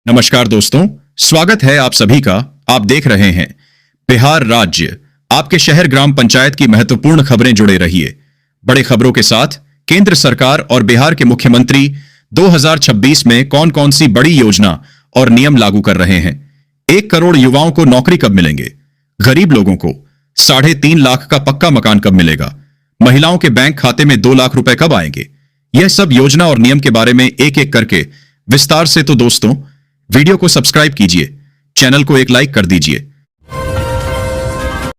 नमस्कार दोस्तों, स्वागत है आप सभी का। आप देख रहे हैं बिहार राज्य, आपके शहर ग्राम पंचायत की महत्वपूर्ण खबरें। जुड़े रहिए बड़े खबरों के साथ। केंद्र सरकार और बिहार के मुख्यमंत्री 2026 में कौन कौन सी बड़ी योजना और नियम लागू कर रहे हैं। 1 करोड़ युवाओं को नौकरी कब मिलेंगे? गरीब लोगों को 3.5 लाख का पक्का मकान कब मिलेगा? महिलाओं के बैंक खाते में 2 लाख रुपए कब आएंगे? यह सब योजना और नियम के बारे में एक एक करके विस्तार से। तो दोस्तों, वीडियो को सब्सक्राइब कीजिए, चैनल को एक लाइक कर दीजिए।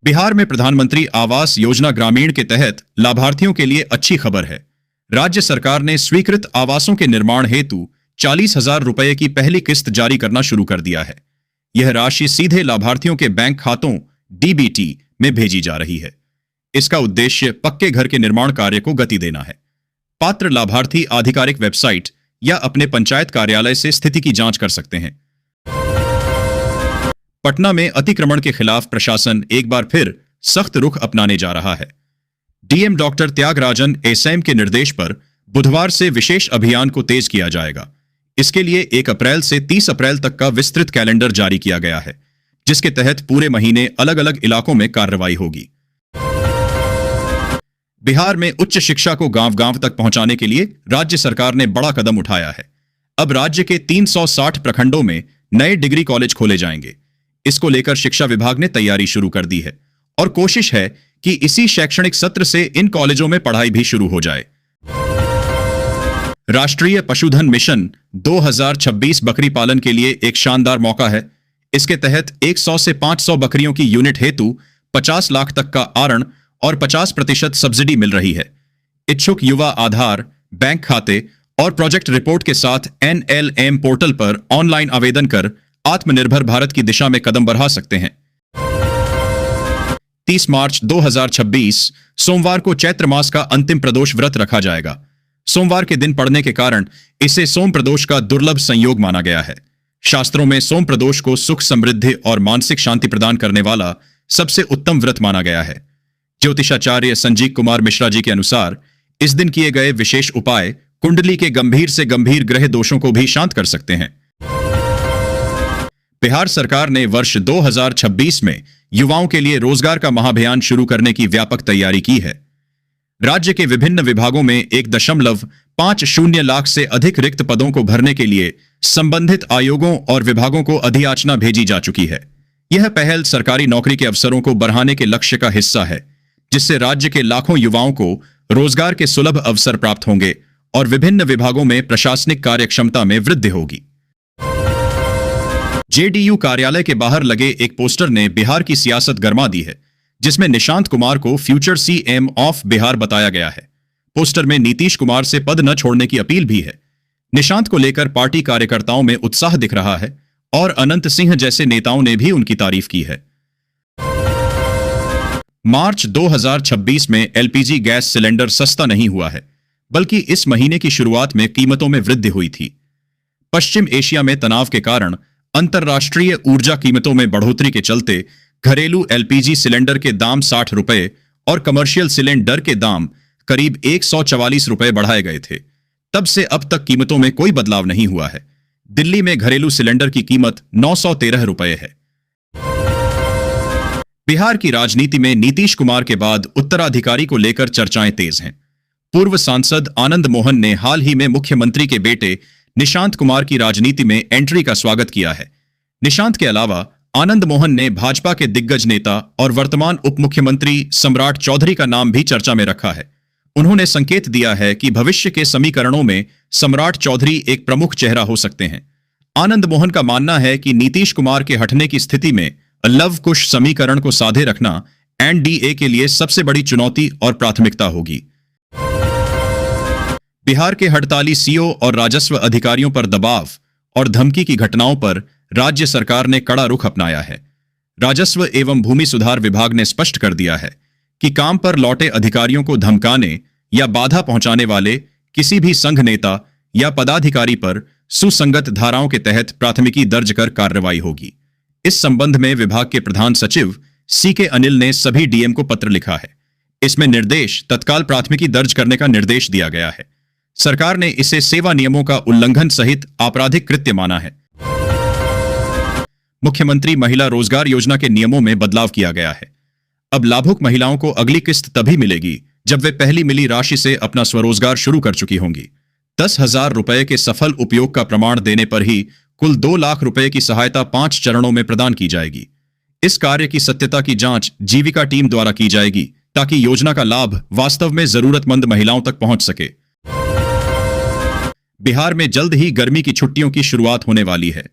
बिहार में प्रधानमंत्री आवास योजना ग्रामीण के तहत लाभार्थियों के लिए अच्छी खबर है। राज्य सरकार ने स्वीकृत आवासों के निर्माण हेतु 40,000 रुपए की पहली किस्त जारी करना शुरू कर दिया है। यह राशि सीधे लाभार्थियों के बैंक खातों डीबीटी में भेजी जा रही है। इसका उद्देश्य पक्के घर के निर्माण कार्य को गति देना है। पात्र लाभार्थी आधिकारिक वेबसाइट या अपने पंचायत कार्यालय से स्थिति की जांच कर सकते हैं। पटना में अतिक्रमण के खिलाफ प्रशासन एक बार फिर सख्त रुख अपनाने जा रहा है। डीएम डॉक्टर त्यागराजन एसएम के निर्देश पर बुधवार से विशेष अभियान को तेज किया जाएगा। इसके लिए 1 अप्रैल से 30 अप्रैल तक का विस्तृत कैलेंडर जारी किया गया है, जिसके तहत पूरे महीने अलग अलग इलाकों में कार्रवाई होगी। बिहार में उच्च शिक्षा को गांव-गांव तक पहुंचाने के लिए राज्य सरकार ने बड़ा कदम उठाया है। अब राज्य के 360 प्रखंडों में नए डिग्री कॉलेज खोले जाएंगे। इसको लेकर शिक्षा विभाग ने तैयारी शुरू कर दी है और कोशिश है कि इसी शैक्षणिक सत्र से इन कॉलेजों में पढ़ाई भी शुरू हो जाए। राष्ट्रीय पशुधन मिशन 2026 बकरी पालन के लिए एक शानदार मौका है। इसके तहत 100 से 500 बकरियों की यूनिट हेतु 50 लाख तक का आरण और 50% सब्सिडी मिल रही है। इच्छुक युवा आधार, बैंक खाते और प्रोजेक्ट रिपोर्ट के साथ NLM पोर्टल पर ऑनलाइन आवेदन कर आत्मनिर्भर भारत की दिशा में कदम बढ़ा सकते हैं। 30 मार्च 2026 सोमवार को चैत्र मास का अंतिम प्रदोष व्रत रखा जाएगा। सोमवार के दिन पड़ने के कारण इसे सोम प्रदोष का दुर्लभ संयोग माना गया है। शास्त्रों में सोम प्रदोष को सुख, समृद्धि और मानसिक शांति प्रदान करने वाला सबसे उत्तम व्रत माना गया है। ज्योतिषाचार्य संजीव कुमार मिश्रा जी के अनुसार इस दिन किए गए विशेष उपाय कुंडली के गंभीर से गंभीर ग्रह दोषों को भी शांत कर सकते हैं। बिहार सरकार ने वर्ष 2026 में युवाओं के लिए रोजगार का महाअभियान शुरू करने की व्यापक तैयारी की है। राज्य के विभिन्न विभागों में 1.50 लाख से अधिक रिक्त पदों को भरने के लिए संबंधित आयोगों और विभागों को अधियाचना भेजी जा चुकी है। यह पहल सरकारी नौकरी के अवसरों को बढ़ाने के लक्ष्य का हिस्सा है, जिससे राज्य के लाखों युवाओं को रोजगार के सुलभ अवसर प्राप्त होंगे और विभिन्न विभागों में प्रशासनिक कार्यक्षमता में वृद्धि होगी। जेडीयू कार्यालय के बाहर लगे एक पोस्टर ने बिहार की सियासत गरमा दी है, जिसमें निशांत कुमार को फ्यूचर सीएम ऑफ बिहार बताया गया है। पोस्टर में नीतीश कुमार से पद न छोड़ने की अपील भी है। निशांत को लेकर पार्टी कार्यकर्ताओं में उत्साह दिख रहा है और अनंत सिंह जैसे नेताओं ने भी उनकी तारीफ की है। मार्च 2026 में एलपीजी गैस सिलेंडर सस्ता नहीं हुआ है, बल्कि इस महीने की शुरुआत में कीमतों में वृद्धि हुई थी। पश्चिम एशिया में तनाव के कारण अंतर्राष्ट्रीय ऊर्जा कीमतों में बढ़ोतरी के चलते घरेलू एलपीजी सिलेंडर के दाम 60 रुपए और कमर्शियल सिलेंडर के दाम करीब 144 रुपए बढ़ाए गए थे। तब से अब तक कीमतों में कोई बदलाव नहीं हुआ है। दिल्ली में घरेलू सिलेंडर की कीमत 913 रुपए है। बिहार की राजनीति में नीतीश कुमार के बाद उत्तराधिकारी को लेकर चर्चाएं तेज हैं। पूर्व सांसद आनंद मोहन ने हाल ही में मुख्यमंत्री के बेटे निशांत कुमार की राजनीति में एंट्री का स्वागत किया है। निशांत के अलावा आनंद मोहन ने भाजपा के दिग्गज नेता और वर्तमान उप मुख्यमंत्री सम्राट चौधरी का नाम भी चर्चा में रखा है। उन्होंने संकेत दिया है कि भविष्य के समीकरणों में सम्राट चौधरी एक प्रमुख चेहरा हो सकते हैं। आनंद मोहन का मानना है कि नीतीश कुमार के हटने की स्थिति में लव कुश समीकरण को साधे रखना एनडीए के लिए सबसे बड़ी चुनौती और प्राथमिकता होगी। बिहार के हड़ताली सीओ और राजस्व अधिकारियों पर दबाव और धमकी की घटनाओं पर राज्य सरकार ने कड़ा रुख अपनाया है। राजस्व एवं भूमि सुधार विभाग ने स्पष्ट कर दिया है कि काम पर लौटे अधिकारियों को धमकाने या बाधा पहुंचाने वाले किसी भी संघ नेता या पदाधिकारी पर सुसंगत धाराओं के तहत प्राथमिकी दर्ज कर कार्रवाई होगी। इस संबंध में विभाग के प्रधान सचिव सीके अनिल ने सभी डीएम को पत्र लिखा है। इसमें निर्देश तत्काल प्राथमिकी दर्ज करने का निर्देश दिया गया है। सरकार ने इसे सेवा नियमों का उल्लंघन सहित आपराधिक कृत्य माना है। मुख्यमंत्री महिला रोजगार योजना के नियमों में बदलाव किया गया है। अब लाभुक महिलाओं को अगली किस्त तभी मिलेगी जब वे पहली मिली राशि से अपना स्वरोजगार शुरू कर चुकी होंगी। 10,000 रुपए के सफल उपयोग का प्रमाण देने पर ही कुल 2 लाख रुपए की सहायता 5 चरणों में प्रदान की जाएगी। इस कार्य की सत्यता की जांच जीविका टीम द्वारा की जाएगी ताकि योजना का लाभ वास्तव में जरूरतमंद महिलाओं तक पहुंच सके। बिहार में जल्द ही गर्मी की छुट्टियों की शुरुआत होने वाली है।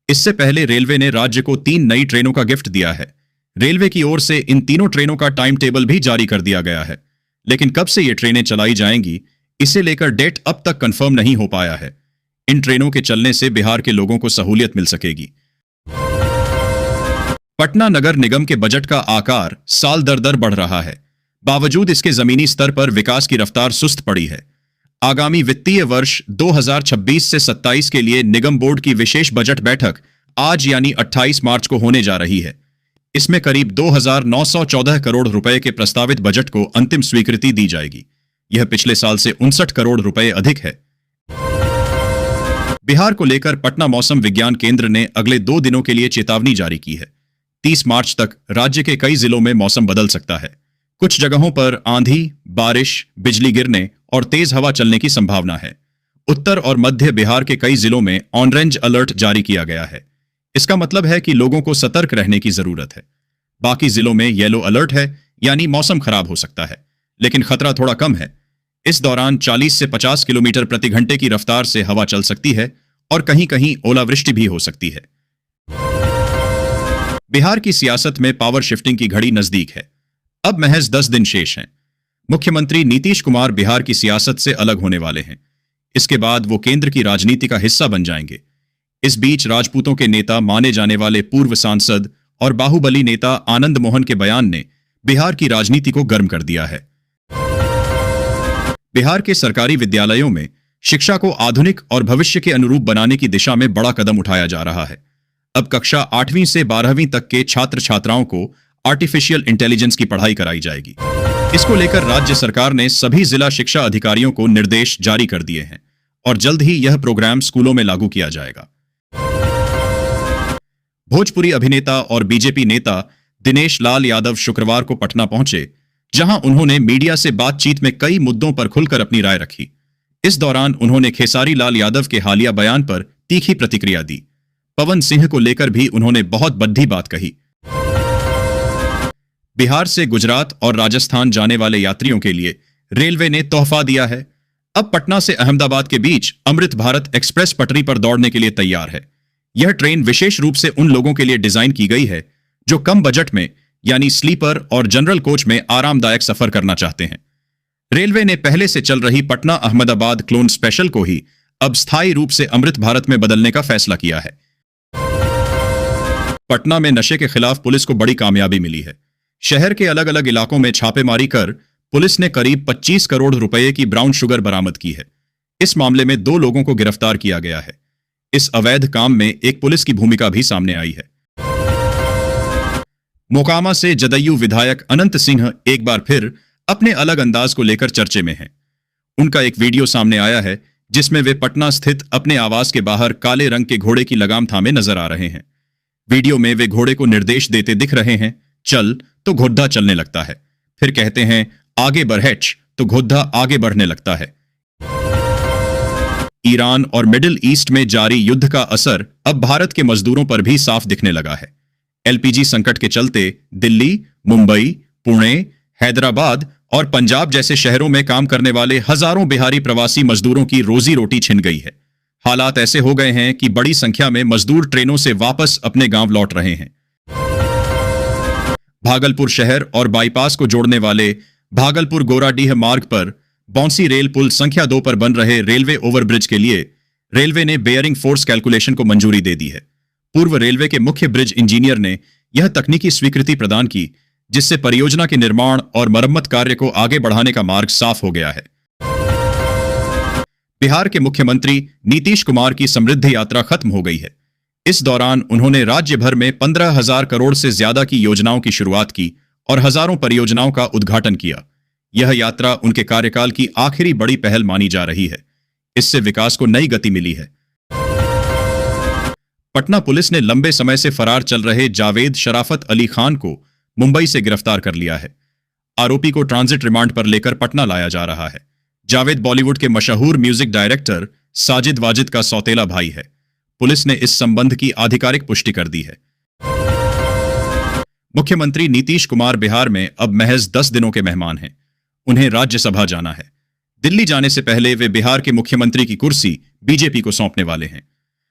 इससे पहले रेलवे ने राज्य को 3 नई ट्रेनों का गिफ्ट दिया है। रेलवे की ओर से इन तीनों ट्रेनों का टाइम टेबल भी जारी कर दिया गया है, लेकिन कब से ये ट्रेनें चलाई जाएंगी इसे लेकर डेट अब तक कंफर्म नहीं हो पाया है। इन ट्रेनों के चलने से बिहार के लोगों को सहूलियत मिल सकेगी। पटना नगर निगम के बजट का आकार साल दर दर बढ़ रहा है। बावजूद इसके जमीनी स्तर पर विकास की रफ्तार सुस्त पड़ी है। आगामी वित्तीय वर्ष 2026 से 27 के लिए निगम बोर्ड की विशेष बजट बैठक आज यानी 28 मार्च को होने जा रही है। इसमें करीब 2,914 करोड़ रुपए के प्रस्तावित बजट को अंतिम स्वीकृति दी जाएगी। यह पिछले साल से 59 करोड़ रुपए अधिक है। बिहार को लेकर पटना मौसम विज्ञान केंद्र ने अगले 2 दिनों के लिए चेतावनी जारी की है। 30 मार्च तक राज्य के कई जिलों में मौसम बदल सकता है। कुछ जगहों पर आंधी, बारिश, बिजली गिरने और तेज हवा चलने की संभावना है। उत्तर और मध्य बिहार के कई जिलों में ऑरेंज अलर्ट जारी किया गया है। इसका मतलब है कि लोगों को सतर्क रहने की जरूरत है। बाकी जिलों में येलो अलर्ट है, यानी मौसम खराब हो सकता है, लेकिन खतरा थोड़ा कम है। इस दौरान 40 से 50 किलोमीटर प्रति घंटे की रफ्तार से हवा चल सकती है और कहीं कहीं ओलावृष्टि भी हो सकती है। बिहार की सियासत में पावर शिफ्टिंग की घड़ी नजदीक है। अब महज 10 दिन शेष हैं। मुख्यमंत्री नीतीश कुमार बिहार की सियासत से अलग होने वाले हैं। इसके बाद वो केंद्र की राजनीति का हिस्सा बन जाएंगे। इस बीच राजपूतों के नेता माने जाने वाले पूर्व सांसद और बाहुबली नेता आनंद मोहन के बयान ने बिहार की राजनीति को गर्म कर दिया है। बिहार के सरकारी विद्यालयों में शिक्षा को आधुनिक और भविष्य के अनुरूप बनाने की दिशा में बड़ा कदम उठाया जा रहा है। अब कक्षा 8वीं से 12वीं तक के छात्र छात्राओं को आर्टिफिशियल इंटेलिजेंस की पढ़ाई कराई जाएगी। इसको लेकर राज्य सरकार ने सभी जिला शिक्षा अधिकारियों को निर्देश जारी कर दिए हैं और जल्द ही यह प्रोग्राम स्कूलों में लागू किया जाएगा। भोजपुरी अभिनेता और बीजेपी नेता दिनेश लाल यादव शुक्रवार को पटना पहुंचे, जहां उन्होंने मीडिया से बातचीत में कई मुद्दों पर खुलकर अपनी राय रखी। इस दौरान उन्होंने खेसारी लाल यादव के हालिया बयान पर तीखी प्रतिक्रिया दी। पवन सिंह को लेकर भी उन्होंने बहुत बद्धी बात कही। बिहार से गुजरात और राजस्थान जाने वाले यात्रियों के लिए रेलवे ने तोहफा दिया है। अब पटना से अहमदाबाद के बीच अमृत भारत एक्सप्रेस पटरी पर दौड़ने के लिए तैयार है। यह ट्रेन विशेष रूप से उन लोगों के लिए डिजाइन की गई है जो कम बजट में यानी स्लीपर और जनरल कोच में आरामदायक सफर करना चाहते हैं। रेलवे ने पहले से चल रही पटना अहमदाबाद क्लोन स्पेशल को ही अब स्थायी रूप से अमृत भारत में बदलने का फैसला किया है। पटना में नशे के खिलाफ पुलिस को बड़ी कामयाबी मिली है। शहर के अलग अलग इलाकों में छापेमारी कर पुलिस ने करीब 25 करोड़ रुपए की ब्राउन शुगर बरामद की है। इस मामले में 2 लोगों को गिरफ्तार किया गया है। इस अवैध काम में एक पुलिस की भूमिका भी सामने आई है। मोकामा से जदयू विधायक अनंत सिंह एक बार फिर अपने अलग अंदाज को लेकर चर्चे में हैं। उनका एक वीडियो सामने आया है जिसमें वे पटना स्थित अपने आवास के बाहर काले रंग के घोड़े की लगाम थामे नजर आ रहे हैं। वीडियो में वे घोड़े को निर्देश देते दिख रहे हैं, चल तो घोड़ा चलने लगता है, फिर कहते हैं आगे बढ़ेच तो घोड़ा आगे बढ़ने लगता है। ईरान और मिडिल ईस्ट में जारी युद्ध का असर अब भारत के मजदूरों पर भी साफ दिखने लगा है। एलपीजी संकट के चलते दिल्ली, मुंबई, पुणे, हैदराबाद और पंजाब जैसे शहरों में काम करने वाले हजारों बिहारी प्रवासी मजदूरों की रोजी रोटी छिन गई है। हालात ऐसे हो गए हैं कि बड़ी संख्या में मजदूर ट्रेनों से वापस अपने गांव लौट रहे हैं। भागलपुर शहर और बाईपास को जोड़ने वाले भागलपुर गोराडीह मार्ग पर बौंसी रेल पुल संख्या 2 पर बन रहे रेलवे ओवरब्रिज के लिए रेलवे ने बेयरिंग फोर्स कैलकुलेशन को मंजूरी दे दी है। पूर्व रेलवे के मुख्य ब्रिज इंजीनियर ने यह तकनीकी स्वीकृति प्रदान की, जिससे परियोजना के निर्माण और मरम्मत कार्य को आगे बढ़ाने का मार्ग साफ हो गया है। बिहार के मुख्यमंत्री नीतीश कुमार की समृद्धि यात्रा खत्म हो गई है। इस दौरान उन्होंने राज्य भर में 15,000 करोड़ से ज्यादा की योजनाओं की शुरुआत की और हजारों परियोजनाओं का उद्घाटन किया। यह यात्रा उनके कार्यकाल की आखिरी बड़ी पहल मानी जा रही है। इससे विकास को नई गति मिली है। पटना पुलिस ने लंबे समय से फरार चल रहे जावेद शराफत अली खान को मुंबई से गिरफ्तार कर लिया है। आरोपी को ट्रांजिट रिमांड पर लेकर पटना लाया जा रहा है। जावेद बॉलीवुड के मशहूर म्यूजिक डायरेक्टर साजिद वाजिद का सौतेला भाई है। पुलिस ने इस संबंध की आधिकारिक पुष्टि कर दी है। मुख्यमंत्री नीतीश कुमार बिहार में अब महज 10 दिनों के मेहमान हैं। उन्हें राज्यसभा जाना है। दिल्ली जाने से पहले वे बिहार के मुख्यमंत्री की कुर्सी बीजेपी को सौंपने वाले हैं।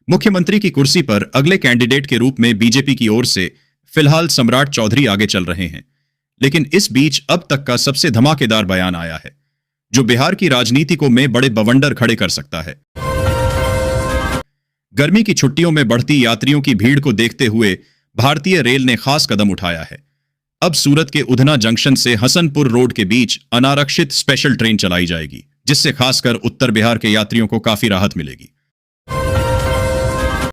मुख्यमंत्री की कुर्सी पर अगले कैंडिडेट के रूप में बीजेपी की ओर से फिलहाल सम्राट चौधरी आगे चल रहे हैं। लेकिन इस बीच अब तक का सबसे धमाकेदार बयान आया है, जो बिहार की राजनीति को में बड़े बवंडर खड़े कर सकता है। गर्मी की छुट्टियों में बढ़ती यात्रियों की भीड़ को देखते हुए भारतीय रेल ने खास कदम उठाया है। अब सूरत के उधना जंक्शन से हसनपुर रोड के बीच अनारक्षित स्पेशल ट्रेन चलाई जाएगी, जिससे खासकर उत्तर बिहार के यात्रियों को काफी राहत मिलेगी।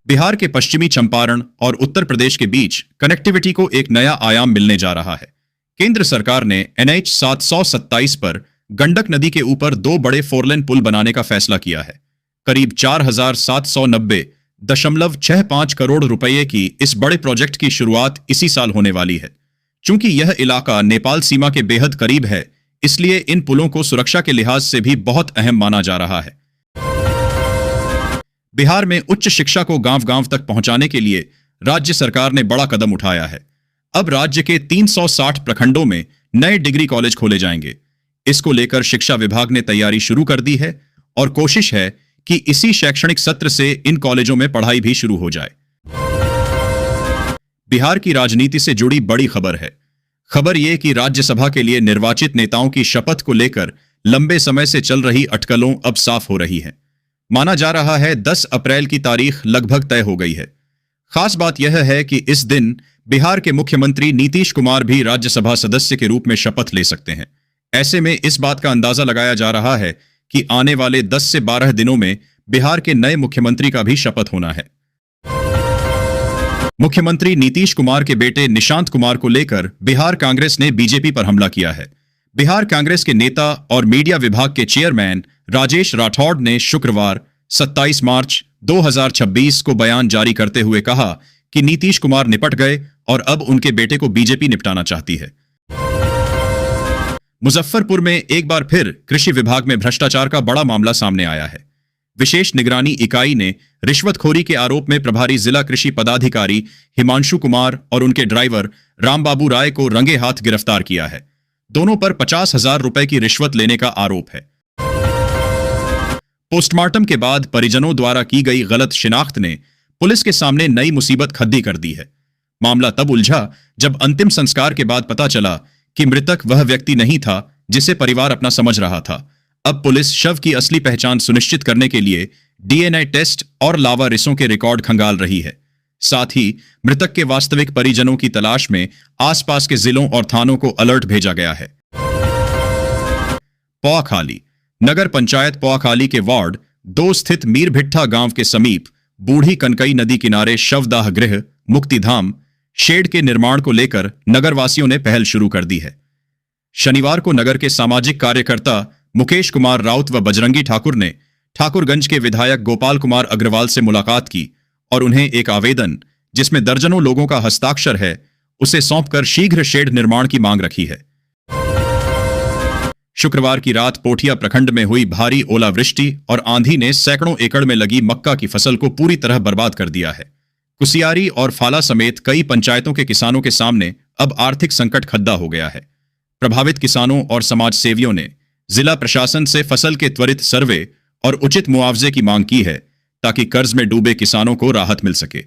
बिहार के पश्चिमी चंपारण और उत्तर प्रदेश के बीच कनेक्टिविटी को एक नया आयाम मिलने जा रहा है। केंद्र सरकार ने NH 727 पर गंडक नदी के ऊपर 2 बड़े 4 लेन पुल बनाने का फैसला किया है। करीब 4,790.65 करोड़ रुपए की इस बड़े प्रोजेक्ट की शुरुआत इसी साल होने वाली है। चूंकि यह इलाका नेपाल सीमा के बेहद करीब है, इसलिए इन पुलों को सुरक्षा के लिहाज से भी बहुत अहम माना जा रहा है। बिहार में उच्च शिक्षा को गांव-गांव तक पहुंचाने के लिए राज्य सरकार ने बड़ा कदम उठाया है। अब राज्य के 360 प्रखंडों में नए डिग्री कॉलेज खोले जाएंगे। इसको लेकर शिक्षा विभाग ने तैयारी शुरू कर दी है और कोशिश है कि इसी शैक्षणिक सत्र से इन कॉलेजों में पढ़ाई भी शुरू हो जाए। बिहार की राजनीति से जुड़ी बड़ी खबर है। खबर यह कि राज्यसभा के लिए निर्वाचित नेताओं की शपथ को लेकर लंबे समय से चल रही अटकलों अब साफ हो रही है। माना जा रहा है 10 अप्रैल की तारीख लगभग तय हो गई है। खास बात यह है कि इस दिन बिहार के मुख्यमंत्री नीतीश कुमार भी राज्यसभा सदस्य के रूप में शपथ ले सकते हैं। ऐसे में इस बात का अंदाजा लगाया जा रहा है कि आने वाले 10 से 12 दिनों में बिहार के नए मुख्यमंत्री का भी शपथ होना है। मुख्यमंत्री नीतीश कुमार के बेटे निशांत कुमार को लेकर बिहार कांग्रेस ने बीजेपी पर हमला किया है। बिहार कांग्रेस के नेता और मीडिया विभाग के चेयरमैन राजेश राठौड़ ने शुक्रवार 27 मार्च 2026 को बयान जारी करते हुए कहा कि नीतीश कुमार निपट गए और अब उनके बेटे को बीजेपी निपटाना चाहती है। मुजफ्फरपुर में एक बार फिर कृषि विभाग में भ्रष्टाचार का बड़ा मामला सामने आया है। विशेष निगरानी इकाई ने रिश्वतखोरी के आरोप में प्रभारी जिला कृषि पदाधिकारी हिमांशु कुमार और उनके ड्राइवर रामबाबू राय को रंगे हाथ गिरफ्तार किया है। दोनों पर 50,000 रुपए की रिश्वत लेने का आरोप है। पोस्टमार्टम के बाद परिजनों द्वारा की गई गलत शिनाख्त ने पुलिस के सामने नई मुसीबत खड़ी कर दी है। मामला तब उलझा जब अंतिम संस्कार के बाद पता चला कि मृतक वह व्यक्ति नहीं था जिसे परिवार अपना समझ रहा था। अब पुलिस शव की असली पहचान सुनिश्चित करने के लिए DNA टेस्ट और लावा रिसों के रिकॉर्ड खंगाल रही है। साथ ही मृतक के वास्तविक परिजनों की तलाश में आसपास के जिलों और थानों को अलर्ट भेजा गया है। पौखाली नगर पंचायत पौखाली के वार्ड 2 स्थित मीरभिट्ठा गांव के समीप बूढ़ी कनकई नदी किनारे शवदाह गृह मुक्तिधाम शेड के निर्माण को लेकर नगरवासियों ने पहल शुरू कर दी है। शनिवार को नगर के सामाजिक कार्यकर्ता मुकेश कुमार राउत व बजरंगी ठाकुर ने ठाकुरगंज के विधायक गोपाल कुमार अग्रवाल से मुलाकात की और उन्हें एक आवेदन, जिसमें दर्जनों लोगों का हस्ताक्षर है, उसे सौंपकर शीघ्र शेड निर्माण की मांग रखी है। शुक्रवार की रात पोठिया प्रखंड में हुई भारी ओलावृष्टि और आंधी ने सैकड़ों एकड़ में लगी मक्का की फसल को पूरी तरह बर्बाद कर दिया है। कुसियारी और फाला समेत कई पंचायतों के किसानों के सामने अब आर्थिक संकट खड़ा हो गया है। प्रभावित किसानों और समाज सेवियों ने जिला प्रशासन से फसल के त्वरित सर्वे और उचित मुआवजे की मांग की है, ताकि कर्ज में डूबे किसानों को राहत मिल सके।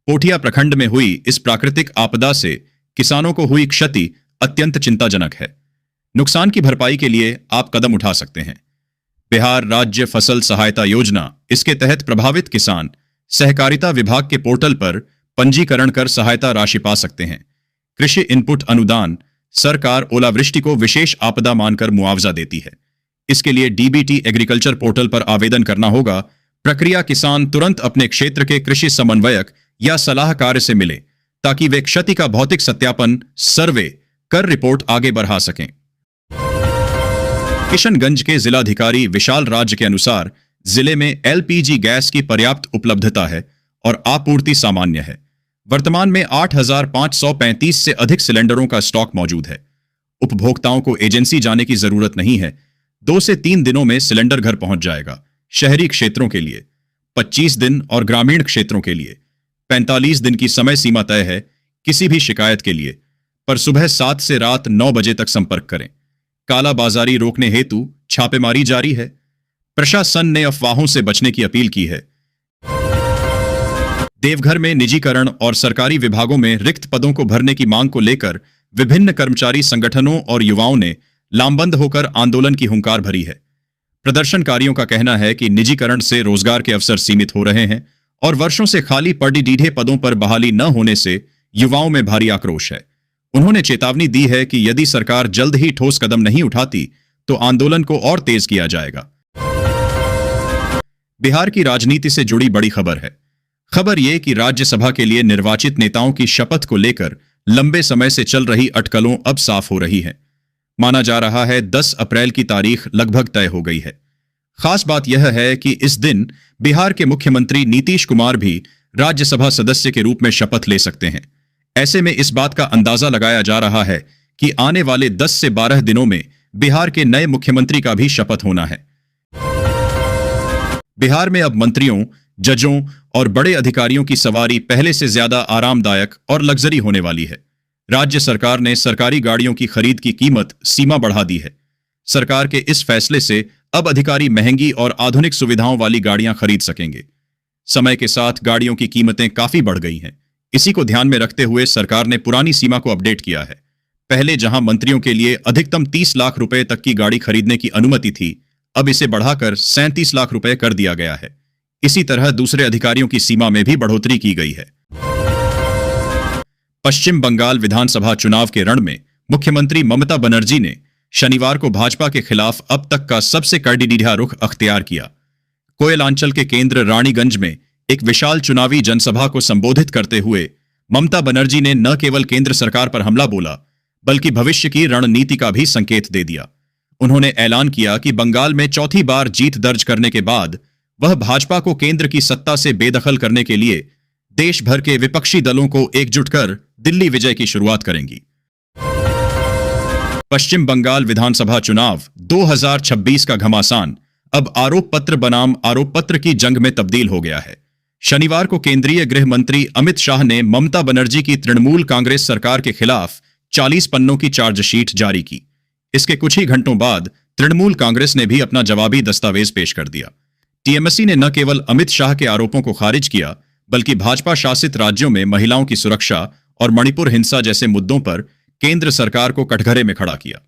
पोठिया प्रखंड में हुई इस प्राकृतिक आपदा से किसानों को हुई क्षति अत्यंत चिंताजनक है। नुकसान की भरपाई के लिए आप कदम उठा सकते हैं। बिहार राज्य फसल सहायता योजना, इसके तहत प्रभावित किसान सहकारिता विभाग के पोर्टल पर पंजीकरण कर सहायता राशि पा सकते हैं। कृषि इनपुट अनुदान सरकार ओलावृष्टि को विशेष आपदा मानकर मुआवजा देती है। इसके लिए DBT एग्रीकल्चर पोर्टल पर आवेदन करना होगा। प्रक्रिया किसान तुरंत अपने क्षेत्र के कृषि समन्वयक या सलाहकार से मिले, ताकि वे क्षति का भौतिक सत्यापन, सर्वे कर रिपोर्ट आगे बढ़ा सकें। किशनगंज के जिलाधिकारी विशाल राज्य के अनुसार जिले में एलपीजी गैस की पर्याप्त उपलब्धता है और आपूर्ति सामान्य है। वर्तमान में 8,535 से अधिक सिलेंडरों का स्टॉक मौजूद है। उपभोक्ताओं को एजेंसी जाने की जरूरत नहीं है। 2 से 3 दिनों में सिलेंडर घर पहुंच जाएगा। शहरी क्षेत्रों के लिए 25 दिन और ग्रामीण क्षेत्रों के लिए 45 दिन की समय सीमा तय है। किसी भी शिकायत के लिए पर सुबह 7 से रात 9 बजे तक संपर्क करें। कालाबाजारी रोकने हेतु छापेमारी जारी है। प्रशासन ने अफवाहों से बचने की अपील की है। देवघर में निजीकरण और सरकारी विभागों में रिक्त पदों को भरने की मांग को लेकर विभिन्न कर्मचारी संगठनों और युवाओं ने लामबंद होकर आंदोलन की हुंकार भरी है। प्रदर्शनकारियों का कहना है कि निजीकरण से रोजगार के अवसर सीमित हो रहे हैं और वर्षों से खाली पड़ी डीढ़े पदों पर बहाली न होने से युवाओं में भारी आक्रोश है। उन्होंने चेतावनी दी है कि यदि सरकार जल्द ही ठोस कदम नहीं उठाती तो आंदोलन को और तेज किया जाएगा। बिहार की राजनीति से जुड़ी बड़ी खबर है। खबर यह कि राज्यसभा के लिए निर्वाचित नेताओं की शपथ को लेकर लंबे समय से चल रही अटकलों अब साफ हो रही है। माना जा रहा है 10 अप्रैल की तारीख लगभग तय हो गई है। खास बात यह है कि इस दिन बिहार के मुख्यमंत्री नीतीश कुमार भी राज्यसभा सदस्य के रूप में शपथ ले सकते हैं। ऐसे में इस बात का अंदाजा लगाया जा रहा है कि आने वाले 10 से 12 दिनों में बिहार के नए मुख्यमंत्री का भी शपथ होना है। बिहार में अब मंत्रियों, जजों और बड़े अधिकारियों की सवारी पहले से ज्यादा आरामदायक और लग्जरी होने वाली है। राज्य सरकार ने सरकारी गाड़ियों की खरीद की कीमत सीमा बढ़ा दी है। सरकार के इस फैसले से अब अधिकारी महंगी और आधुनिक सुविधाओं वाली गाड़ियां खरीद सकेंगे। समय के साथ गाड़ियों की कीमतें काफी बढ़ गई हैं। इसी को ध्यान में रखते हुए सरकार ने पुरानी सीमा को अपडेट किया है। पहले जहां मंत्रियों के लिए अधिकतम 30 लाख रुपए तक की गाड़ी खरीदने की अनुमति थी, अब इसे बढ़ाकर 37 लाख रुपए कर दिया गया है। इसी तरह दूसरे अधिकारियों की सीमा में भी बढ़ोतरी की गई है। पश्चिम बंगाल विधानसभा चुनाव के रण में मुख्यमंत्री ममता बनर्जी ने शनिवार को भाजपा के खिलाफ अब तक का सबसे कड़ीडीढ़ा रुख अख्तियार किया। कोयलांचल के केंद्र रानीगंज में एक विशाल चुनावी जनसभा को संबोधित करते हुए ममता बनर्जी ने न केवल केंद्र सरकार पर हमला बोला, बल्कि भविष्य की रणनीति का भी संकेत दे दिया। उन्होंने ऐलान किया कि बंगाल में चौथी बार जीत दर्ज करने के बाद वह भाजपा को केंद्र की सत्ता से बेदखल करने के लिए देश भर के विपक्षी दलों को एकजुट कर दिल्ली विजय की शुरुआत करेंगी। पश्चिम बंगाल विधानसभा चुनाव 2026 का घमासान अब आरोप पत्र बनाम आरोप पत्र की जंग में तब्दील हो गया है। शनिवार को केंद्रीय गृह मंत्री अमित शाह ने ममता बनर्जी की तृणमूल कांग्रेस सरकार के खिलाफ 40 पन्नों की चार्जशीट जारी की। इसके कुछ ही घंटों बाद तृणमूल कांग्रेस ने भी अपना जवाबी दस्तावेज पेश कर दिया। टीएमसी ने न केवल अमित शाह के आरोपों को खारिज किया, बल्कि भाजपा शासित राज्यों में महिलाओं की सुरक्षा और मणिपुर हिंसा जैसे मुद्दों पर केंद्र सरकार को कटघरे में खड़ा किया।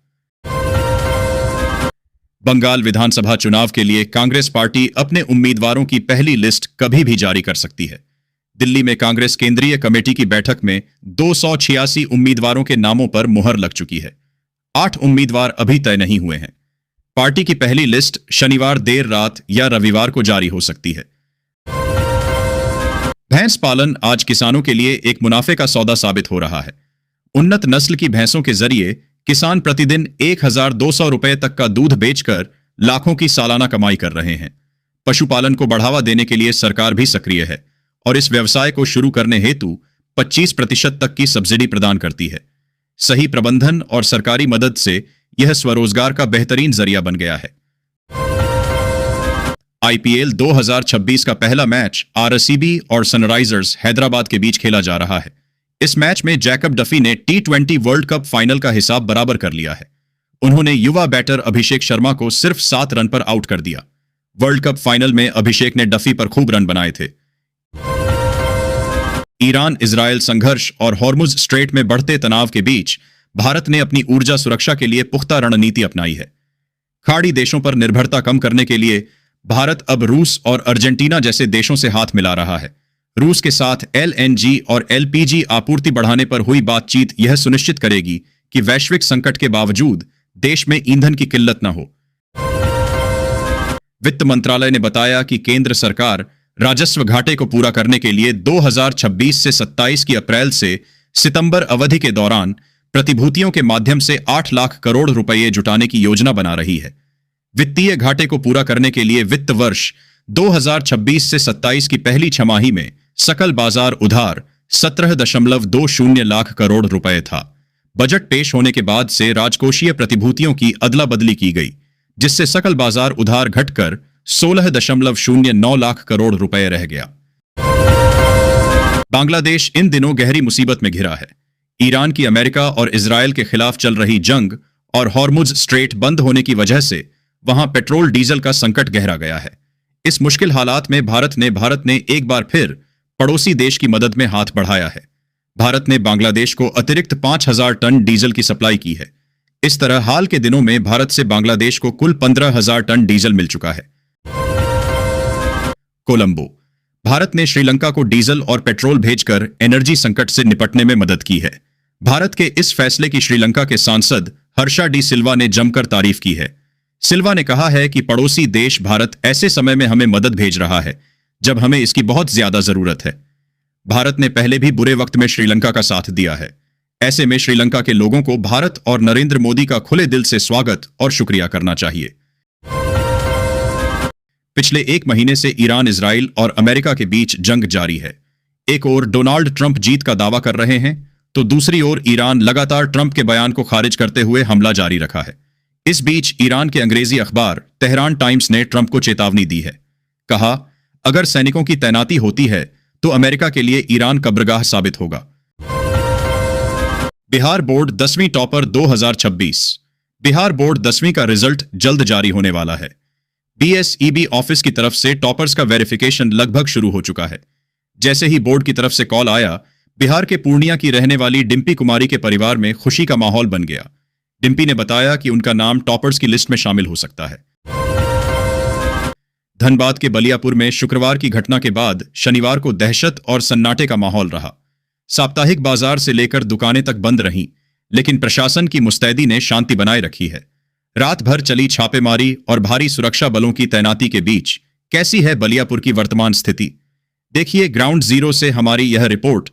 बंगाल विधानसभा चुनाव के लिए कांग्रेस पार्टी अपने उम्मीदवारों की पहली लिस्ट कभी भी जारी कर सकती है। दिल्ली में कांग्रेस केंद्रीय कमेटी की बैठक में 286 उम्मीदवारों के नामों पर मुहर लग चुकी है। 8 उम्मीदवार अभी तय नहीं हुए हैं। पार्टी की पहली लिस्ट शनिवार देर रात या रविवार को जारी हो सकती है। भैंस पालन आज किसानों के लिए एक मुनाफे का सौदा साबित हो रहा है। उन्नत नस्ल की भैंसों के जरिए किसान प्रतिदिन 1,200 रुपए तक का दूध बेचकर लाखों की सालाना कमाई कर रहे हैं। पशुपालन को बढ़ावा देने के लिए सरकार भी सक्रिय है और इस व्यवसाय को शुरू करने हेतु 25% तक की सब्सिडी प्रदान करती है। सही प्रबंधन और सरकारी मदद से यह स्वरोजगार का बेहतरीन जरिया बन गया है। आईपीएल 2026 का पहला मैच आरसीबी और सनराइजर्स हैदराबाद के बीच खेला जा रहा है। इस मैच में जैकब डफी ने T20 वर्ल्ड कप फाइनल का हिसाब बराबर कर लिया है। उन्होंने युवा बैटर अभिषेक शर्मा को सिर्फ 7 रन पर आउट कर दिया। वर्ल्ड कप फाइनल में अभिषेक ने डफी पर खूब रन बनाए थे। ईरान इजरायल संघर्ष और हॉर्मुज स्ट्रेट में बढ़ते तनाव के बीच भारत ने अपनी ऊर्जा सुरक्षा के लिए पुख्ता रणनीति अपनाई है। खाड़ी देशों पर निर्भरता कम करने के लिए भारत अब रूस और अर्जेंटीना जैसे देशों से हाथ मिला रहा है। रूस के साथ एलएनजी और एलपीजी आपूर्ति बढ़ाने पर हुई बातचीत यह सुनिश्चित करेगी कि वैश्विक संकट के बावजूद देश में ईंधन की किल्लत न हो। वित्त मंत्रालय ने बताया कि केंद्र सरकार राजस्व घाटे को पूरा करने के लिए 2026 से 27 की अप्रैल से सितंबर अवधि के दौरान प्रतिभूतियों के माध्यम से 8 लाख करोड़ रुपए जुटाने की योजना बना रही है। वित्तीय घाटे को पूरा करने के लिए वित्त वर्ष 2026 से 27 की पहली छमाही में सकल बाजार उधार 17.20 लाख करोड़ रुपए था। बजट पेश होने के बाद से राजकोषीय प्रतिभूतियों की अदला बदली की गई, जिससे सकल बाजार उधार घटकर 16.09 लाख करोड़ रुपए रह गया। बांग्लादेश इन दिनों गहरी मुसीबत में घिरा है। ईरान की अमेरिका और इजरायल के खिलाफ चल रही जंग और हॉर्मुज स्ट्रेट बंद होने की वजह से वहां पेट्रोल डीजल का संकट गहरा गया है। इस मुश्किल हालात में भारत ने एक बार फिर पड़ोसी देश की मदद में हाथ बढ़ाया है। भारत ने बांग्लादेश को अतिरिक्त 5,000 टन डीजल की सप्लाई की है। इस तरह हाल के दिनों में भारत से बांग्लादेश को कुल 15,000 टन डीजल मिल चुका है। कोलंबो, भारत ने श्रीलंका को डीजल और पेट्रोल भेजकर एनर्जी संकट से निपटने में मदद की है। भारत के इस फैसले की श्रीलंका के सांसद हर्षा डी सिल्वा ने जमकर तारीफ की है। सिल्वा ने कहा है कि पड़ोसी देश भारत ऐसे समय में हमें मदद भेज रहा है जब हमें इसकी बहुत ज्यादा जरूरत है। भारत ने पहले भी बुरे वक्त में श्रीलंका का साथ दिया है। ऐसे में श्रीलंका के लोगों को भारत और नरेंद्र मोदी का खुले दिल से स्वागत और शुक्रिया करना चाहिए। पिछले एक महीने से ईरान, इजराइल और अमेरिका के बीच जंग जारी है। एक ओर डोनाल्ड ट्रंप जीत का दावा कर रहे हैं, तो दूसरी ओर ईरान लगातार ट्रंप के बयान को खारिज करते हुए हमला जारी रखा है। इस बीच ईरान के अंग्रेजी अखबार तेहरान टाइम्स ने ट्रंप को चेतावनी दी है। कहा, अगर सैनिकों की तैनाती होती है तो अमेरिका के लिए ईरान कब्रगाह साबित होगा। बिहार बोर्ड 10वीं टॉपर 2026। बिहार बोर्ड 10वीं का रिजल्ट जल्द जारी होने वाला है। बीएसईबी ऑफिस की तरफ से टॉपर्स का वेरिफिकेशन लगभग शुरू हो चुका है। जैसे ही बोर्ड की तरफ से कॉल आया, बिहार के पूर्णिया की रहने वाली डिम्पी कुमारी के परिवार में खुशी का माहौल बन गया। डिम्पी ने बताया कि उनका नाम टॉपर्स की लिस्ट में शामिल हो सकता है। धनबाद के बलियापुर में शुक्रवार की घटना के बाद शनिवार को दहशत और सन्नाटे का माहौल रहा। साप्ताहिक बाजार से लेकर दुकानें तक बंद रहीं, लेकिन प्रशासन की मुस्तैदी ने शांति बनाए रखी है। रात भर चली छापेमारी और भारी सुरक्षा बलों की तैनाती के बीच कैसी है बलियापुर की वर्तमान स्थिति, देखिए ग्राउंड जीरो से हमारी यह रिपोर्ट।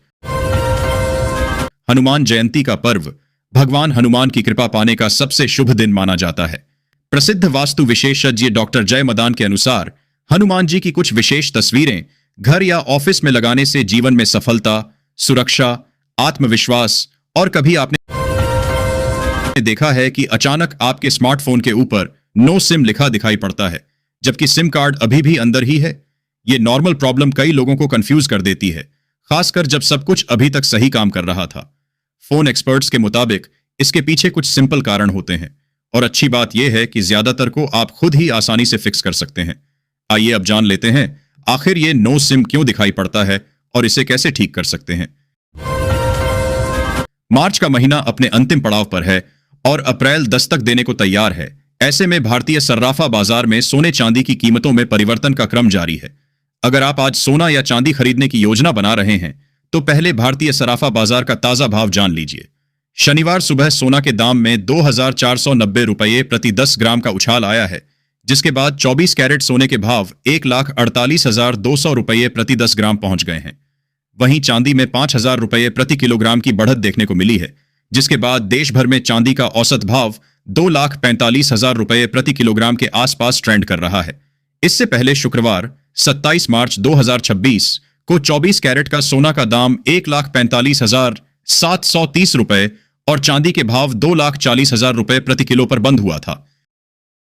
हनुमान जयंती का पर्व भगवान हनुमान की कृपा पाने का सबसे शुभ दिन माना जाता है। प्रसिद्ध वास्तु विशेषज्ञ डॉक्टर जय मदान के अनुसार हनुमान जी की कुछ विशेष तस्वीरें घर या ऑफिस में लगाने से जीवन में सफलता, सुरक्षा, आत्मविश्वास और कभी आपने देखा है कि अचानक आपके स्मार्टफोन के ऊपर नो सिम लिखा दिखाई पड़ता है, जबकि सिम कार्ड अभी भी अंदर ही है। ये नॉर्मल प्रॉब्लम कई लोगों को कंफ्यूज कर देती है, खासकर जब सब कुछ अभी तक सही काम कर रहा था। फोन एक्सपर्ट्स के मुताबिक इसके पीछे कुछ सिंपल कारण होते हैं, और अच्छी बात यह है कि ज्यादातर को आप खुद ही आसानी से फिक्स कर सकते हैं। आइए अब जान लेते हैं आखिर ये नो सिम क्यों दिखाई पड़ता है और इसे कैसे ठीक कर सकते हैं। मार्च का महीना अपने अंतिम पड़ाव पर है और अप्रैल दस्तक देने को तैयार है। ऐसे में भारतीय सर्राफा बाजार में सोने चांदी की कीमतों में परिवर्तन का क्रम जारी है। अगर आप आज सोना या चांदी खरीदने की योजना बना रहे हैं तो पहले भारतीय सराफा बाजार का ताजा भाव जान लीजिए। शनिवार सुबह सोना के दाम में 2,490 रुपये प्रति 10 ग्राम का उछाल आया है, जिसके बाद 24 कैरेट सोने के भाव 1,48,200 रुपये प्रति 10 ग्राम पहुंच गए हैं। वहीं चांदी में 5,000 रुपये प्रति किलोग्राम की बढ़त देखने को मिली है, जिसके बाद देश भर में चांदी का औसत भाव 2,45,000 रुपये प्रति किलोग्राम के आसपास ट्रेंड कर रहा है। इससे पहले शुक्रवार 27 मार्च 2026 को 24 कैरेट का सोना का दाम 1,45,730 रुपए और चांदी के भाव 2,40,000 रुपए प्रति किलो पर बंद हुआ था।